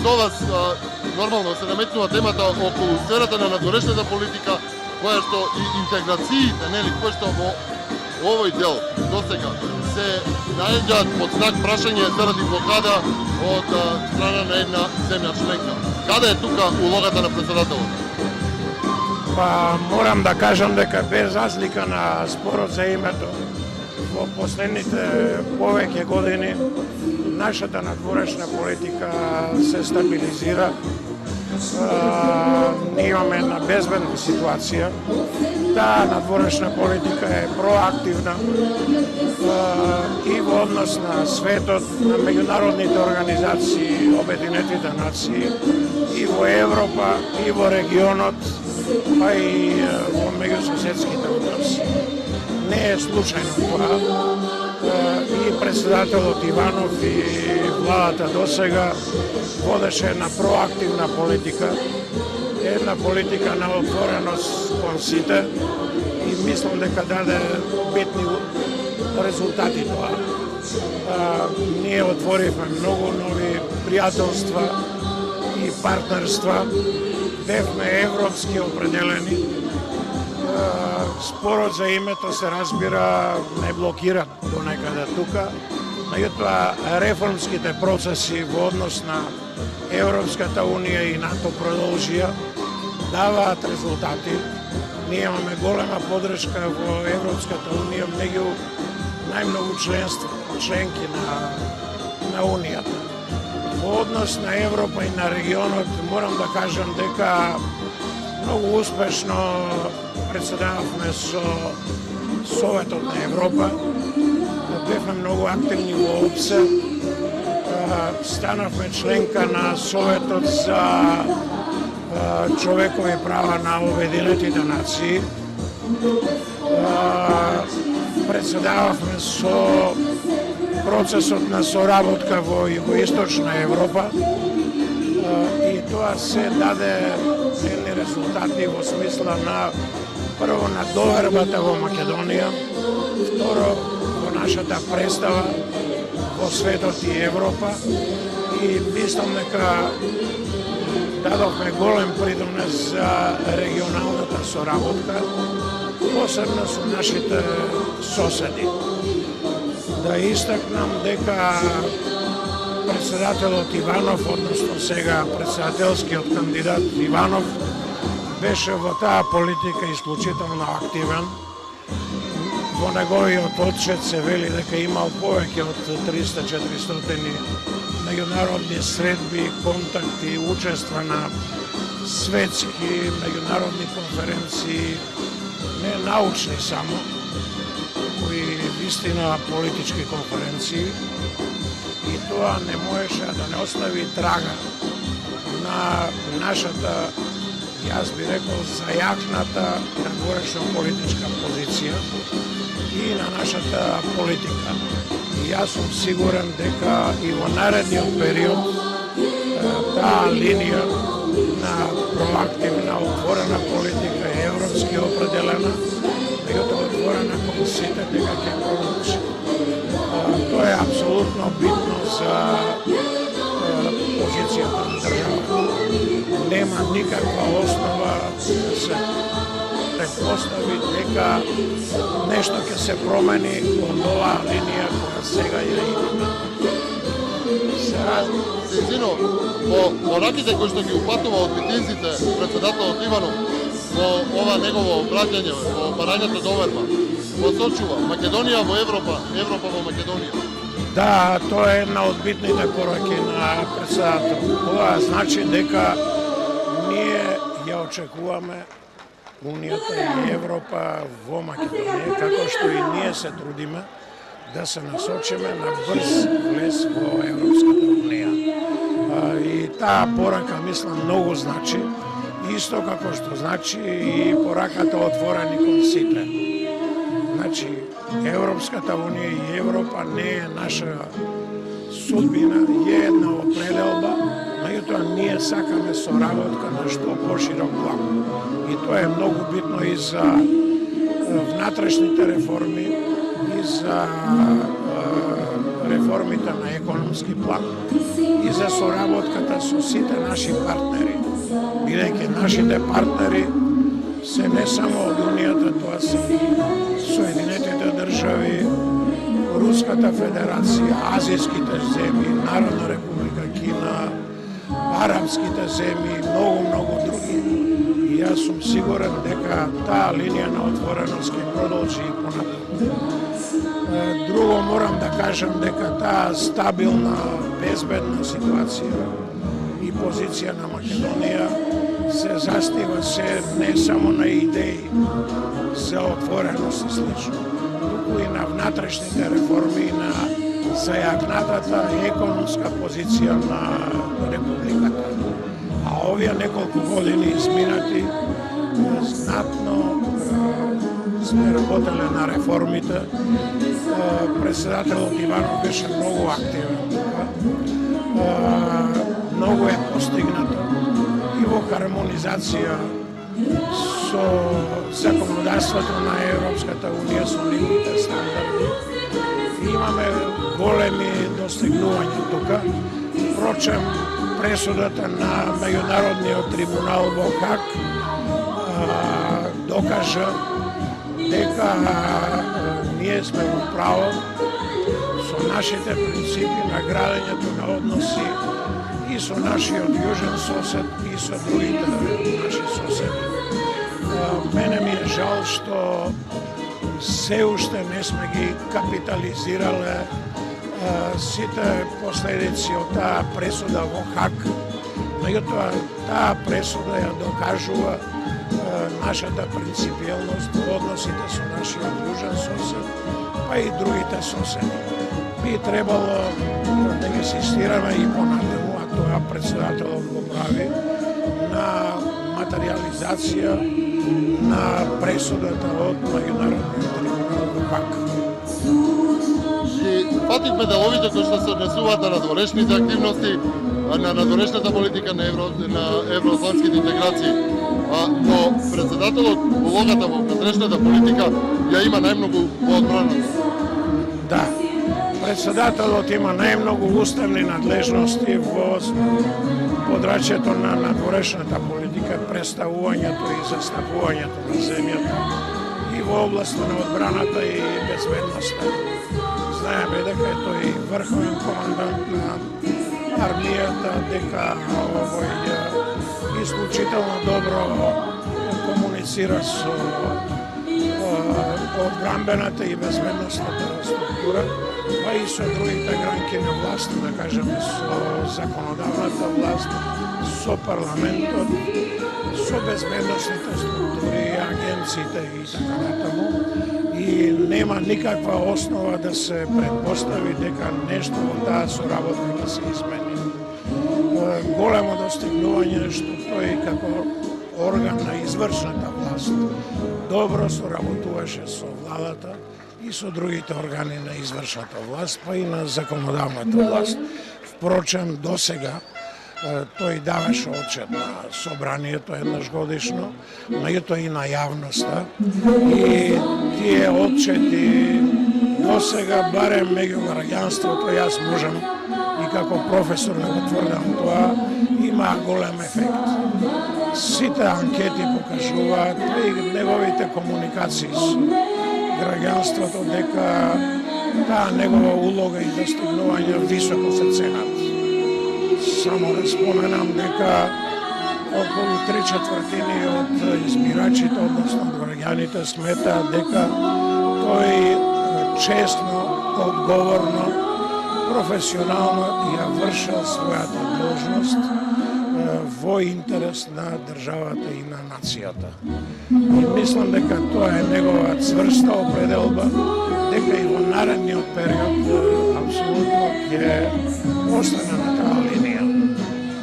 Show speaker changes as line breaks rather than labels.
со вас нормално се наметнува темата околу сферата на надворешната политика, која што и интеграциите, нели, кои што во овој дел досега се најаѓаат под знак прашање заради блокада од страна на една земја членка. Каде е тука улогата на председателот?
Па морам да кажам дека без разлика на спорот за името, во последните повеќе години нашата надворешна политика се стабилизира. Ние имаме една безбедна ситуација. Таа надворешна политика е проактивна и во однос на светот, на меѓународните организации, Обединетите нации, и во Европа, и во регионот, па и во меѓусоседските односи. Не е случајно тоа. И председателот Иванов и владата досега водеше една проактивна политика, една политика на отвореност кон сите и мислам дека даде битни резултати тоа. Ние отворивме многу нови пријателства и партнерства, бевме европски определени. Спорот за името се разбира не блокира до некаде тука, меѓутоа реформските процеси во однос на Европската унија и НАТО продолжија, даваат резултати. Ние имаме голема подршка во Европската унија меѓу најмногу членки на унијата. Во однос на Европа и на регионот морам да кажам дека многу успешно председававме со Советот на Европа, бевме многу активни во ОПСЕ, станавме членка на Советот за човекови права на Обединетите нации, председававме со процесот на соработка во Југоисточна Европа и тоа се даде едни резултати во смисла на прво на довербата во Македонија, второ во нашата представа во светот и Европа и мислам дека дадовме голем придонес за регионалната соработка, посебно со нашите соседи. Да истакнам дека председателот Иванов, односно сега председателскиот кандидат Иванов, беше во таа политика исклучително активен. Во неговиот отчет се вели дека имал повеќе од 300-400 меѓународни средби, контакти, учества на светски меѓународни конференции, не научни само, кои вистина политички конференции, и тоа не можеше да не остави трага на нашата, јас би рекол, зајакната надворешна политичка позиција и на нашата политика. И јас сум сигурен дека и во наредниот период таа линија на проактивна, отворена политика е европски определена, меѓутоа отворена кон сите, дека ќе продолжи. Тоа е апсолутно битно за позицијата на државата. Нема никаква основа да се предпостави дека нешто ќе се промени од оваа линија која сега ја имаме.
Сино, во раките кои што ги упатува од митинзите председателот Иванов во ова негово обраќање, во барањето доверба, посочува Македонија во Европа, Европа во Македонија.
Да, тоа е една од битните пораки на председател. Тоа значи дека ние ја очекуваме Унијата и Европа во Македонија, како што и ние се трудиме да се насочиме на брз влез во Европската Унија. И таа порака, мислам, многу значи, исто како што значи и пораката отворени кон сите. Значи, Европската Унија и Европа не е наша судбина, е една определба, меѓутоа ние сакаме соработка на што поширок план. И тоа е многу битно и за внатрешните реформи, и за реформите на економски план и за соработката со сите наши партнери. Бидејќи нашите партнери се не само од Унијата, тоа се Соединетите држави, Руската федерација, Азијските земји, Народна република Кина, арапските земји и многу други. И јас сум сигурен дека таа линија на отвореност ќе продолжи и понатаму. Друго морам да кажам дека таа стабилна, безбедна ситуација и позиција на Македонија се застива се не само на идеи за отвореност и слично, туку и на внатрешните реформи и на зајакнатата економска позиција на републиката. А овие неколку години изминати знатно сме работеле на реформите. Председателот Иванов беше многу активен. Многу е постигнато и во хармонизација со законодавството на Европската Унија, со нивните стандарди. Имаме големи достигнувања тука. Впрочем, пресудата на Меѓународниот трибунал во Хаг докажа дека ние сме во право со нашите принципи на градењето на односи и со нашиот јужен сосед и со другите наши соседи. Мене ми е жал што се уште не сме ги капитализирале сите последици од таа пресуда во Хаг. Меѓутоа, таа пресуда ја докажува нашата принципиелност во односите со нашиот јужен сосед, па и другите соседи. Би требало да ги инсистираме и понатаму, а тоа председателот го прави, на материализација на пресудата од Меѓународниот трибунал во Хаг.
И фативме деловите кои што се однесуваат на надворешните активности, на надворешната политика на евроатлантските интеграции. Но председателот улогата во внатрешната политика ја има најмногу во одбраната.
Да, председателот има најмногу уставни надлежности во подрачјето на надворешната политика, представувањето и застапувањето на земјата и во областта на одбраната и безбедноста. Знаеме дека е тој врховен командант на армијата, дека овој исклучително добро комуницира со одбранбената и безбедносната структура, па и со другите гранки на власт, да кажеме со законодавната власт, со парламентот, со безбедносните структури, агенциите и така натаму. И нема никаква основа да се предпостави дека нешто во таа соработка да се измени. Големо достигнување што тој како орган на извршната власт добро соработуваше со владата и со другите органи на извршната власт, па и на законодавната власт. Впрочем, досега тој даваше отчет на собранието еднаш годишно, меѓутоа и на јавноста. И тие отчети досега, барем меѓу граѓанството, јас можам и како професор да го тврдам тоа, има голем ефект. Сите анкети покажуваат и неговите комуникации со граѓанството дека таа негова улога и достигнување високо се ценат. Само да споменам дека околу 3/4 од избирачите, односно граѓаните, сметаат дека тој честно, одговорно, професионално ја вршил својата должност во интерес на државата и на нацијата. И мислам дека тоа е негова цврста определба, дека и во наредниот период апсолутно ќе остане на таа линија.